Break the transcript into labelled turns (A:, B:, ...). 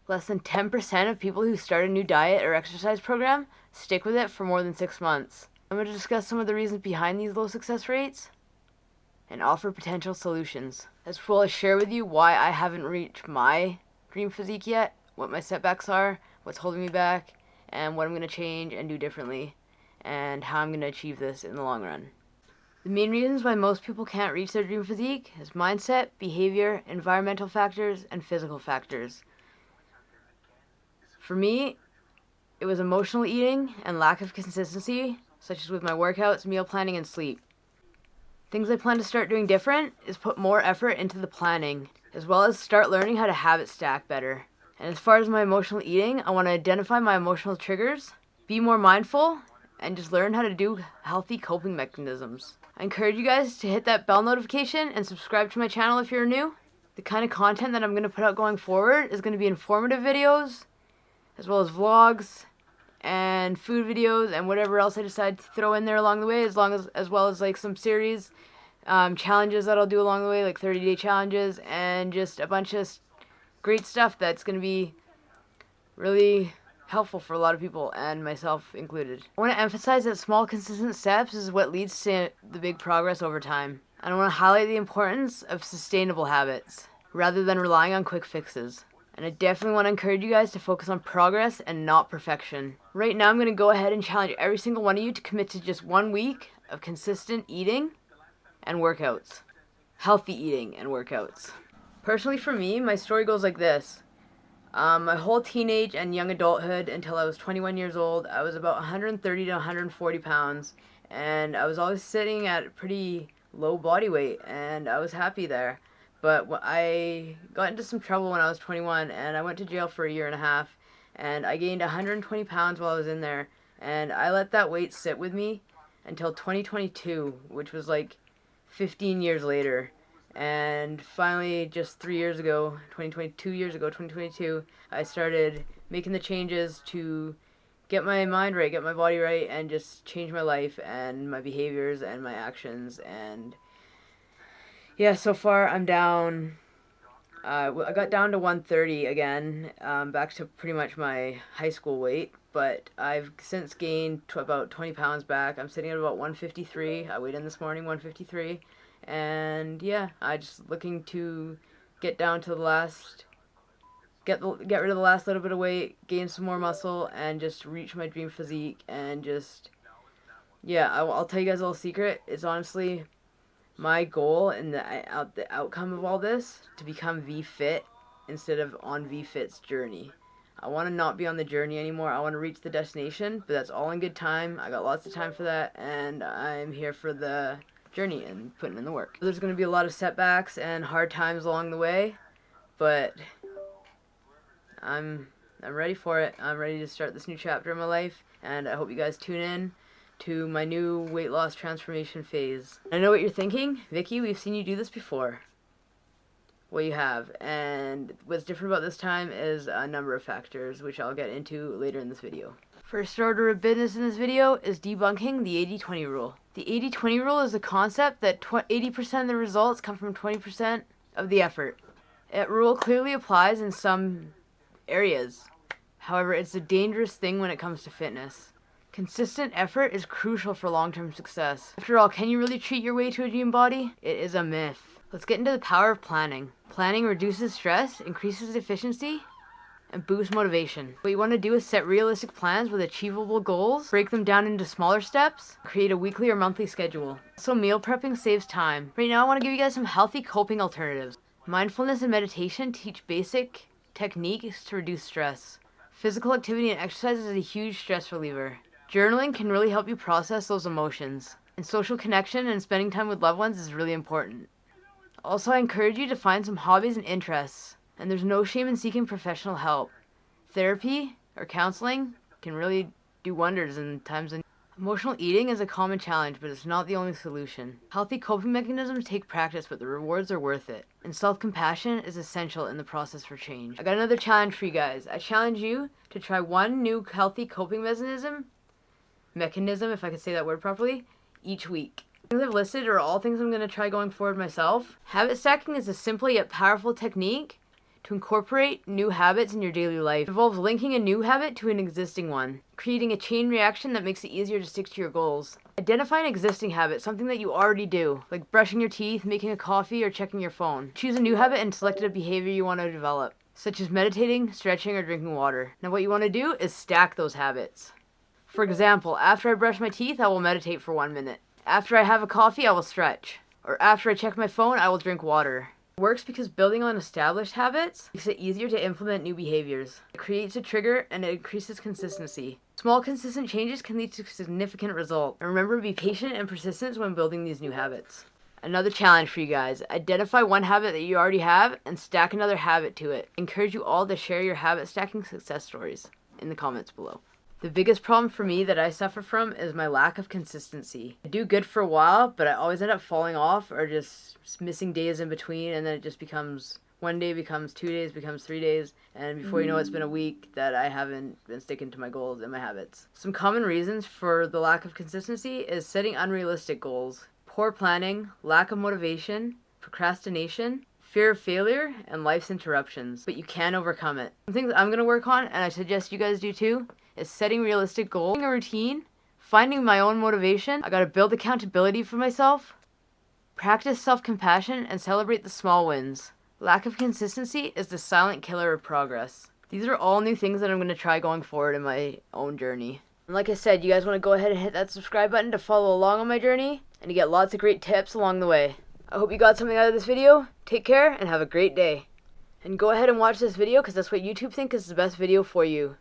A: Less than 10% of people who start a new diet or exercise program stick with it for more than 6 months. I'm going to discuss some of the reasons behind these low success rates and offer potential solutions, as well as share with you why I haven't reached my dream physique yet, what my setbacks are, what's holding me back, and what I'm going to change and do differently, and how I'm going to achieve this in the long run. The main reasons why most people can't reach their dream physique is mindset, behavior, environmental factors, and physical factors. For me, it was emotional eating and lack of consistency, such as with my workouts, meal planning, and sleep. Things I plan to start doing different is put more effort into the planning, as well as start learning how to habit stack better. And as far as my emotional eating, I want to identify my emotional triggers, be more mindful, and just learn how to do healthy coping mechanisms. I encourage you guys to hit that bell notification and subscribe to my channel if you're new. The kind of content that I'm going to put out going forward is going to be informative videos, as well as vlogs and food videos and whatever else I decide to throw in there along the way, as well as like some series challenges that I'll do along the way, like 30-day challenges, and just a bunch of great stuff that's going to be really helpful for a lot of people, and myself included. I want to emphasize that small, consistent steps is what leads to the big progress over time. And I want to highlight the importance of sustainable habits rather than relying on quick fixes. And I definitely want to encourage you guys to focus on progress and not perfection. Right now, I'm going to go ahead and challenge every single one of you to commit to just 1 week of consistent eating and workouts. Healthy eating and workouts. Personally, for me, my story goes like this. My whole teenage and young adulthood until I was 21 years old, I was about 130 to 140 pounds. And I was always sitting at a pretty low body weight, and I was happy there. But I got into some trouble when I was 21, and I went to jail for 1.5 years, and I gained 120 pounds while I was in there, and I let that weight sit with me until 2022, which was like 15 years later. And finally, just 3 years ago, 2022, I started making the changes to get my mind right, get my body right, and just change my life and my behaviors and my actions. And yeah, so far I'm down. I got down to 130 again, back to pretty much my high school weight. But I've since gained about 20 pounds back. I'm sitting at about 153. I weighed in this morning, 153. And yeah, I just looking to get down to the last, get rid of the last little bit of weight, gain some more muscle, and just reach my dream physique. And just, yeah, I'll tell you guys a little secret. It's honestly my goal and the outcome of all this to become VeeFit instead of on VeeFit's journey. I want to not be on the journey anymore. I want to reach the destination, but that's all in good time. I got lots of time for that, and I'm here for the journey and putting in the work. There's going to be a lot of setbacks and hard times along the way, but I'm ready for it. I'm ready to start this new chapter in my life, and I hope you guys tune in to my new weight loss transformation phase. I know what you're thinking. Vicky, we've seen you do this before. Well, you have, and what's different about this time is a number of factors, which I'll get into later in this video. First order of business in this video is debunking the 80-20 rule. The 80-20 rule is the concept that 80% of the results come from 20% of the effort. That rule clearly applies in some areas. However, it's a dangerous thing when it comes to fitness. Consistent effort is crucial for long-term success. After all, can you really treat your way to a dream body? It is a myth. Let's get into the power of planning. Planning reduces stress, increases efficiency, and boosts motivation. What you want to do is set realistic plans with achievable goals, break them down into smaller steps, create a weekly or monthly schedule. So meal prepping saves time. Right now I want to give you guys some healthy coping alternatives. Mindfulness and meditation teach basic techniques to reduce stress. Physical activity and exercise is a huge stress reliever. Journaling can really help you process those emotions. And social connection and spending time with loved ones is really important. Also, I encourage you to find some hobbies and interests. And there's no shame in seeking professional help. Therapy or counseling can really do wonders in times of... Emotional eating is a common challenge, but it's not the only solution. Healthy coping mechanisms take practice, but the rewards are worth it. And self-compassion is essential in the process for change. I got another challenge for you guys. I challenge you to try one new healthy coping mechanism, if I could say that word properly, each week. Things I've listed are all things I'm going to try going forward myself. Habit stacking is a simple yet powerful technique To incorporate new habits in your daily life. It involves linking a new habit to an existing one, creating a chain reaction that makes it easier to stick to your goals. Identify an existing habit, something that you already do, like brushing your teeth, making a coffee, or checking your phone. Choose a new habit and select a behavior you want to develop, such as meditating, stretching, or drinking water. Now what you want to do is stack those habits. For example, after I brush my teeth, I will meditate for 1 minute. After I have a coffee, I will stretch. Or after I check my phone, I will drink water. It works because building on established habits makes it easier to implement new behaviors. It creates a trigger and it increases consistency. Small consistent changes can lead to significant results. And remember to be patient and persistent when building these new habits. Another challenge for you guys. Identify one habit that you already have and stack another habit to it. I encourage you all to share your habit stacking success stories in the comments below. The biggest problem for me that I suffer from is my lack of consistency. I do good for a while, but I always end up falling off or just missing days in between, and then it just becomes 1 day becomes 2 days, becomes 3 days, and before you know it's been a week that I haven't been sticking to my goals and my habits. Some common reasons for the lack of consistency is setting unrealistic goals, poor planning, lack of motivation, procrastination, fear of failure, and life's interruptions. But you can overcome it. Some things I'm going to work on, and I suggest you guys do too, is setting realistic goals, a routine, finding my own motivation. I gotta build accountability for myself, practice self-compassion, and celebrate the small wins. Lack of consistency is the silent killer of progress. These are all new things that I'm gonna try going forward in my own journey. And like I said, you guys wanna go ahead and hit that subscribe button to follow along on my journey and to get lots of great tips along the way. I hope you got something out of this video. Take care and have a great day. And go ahead and watch this video because that's what YouTube thinks is the best video for you.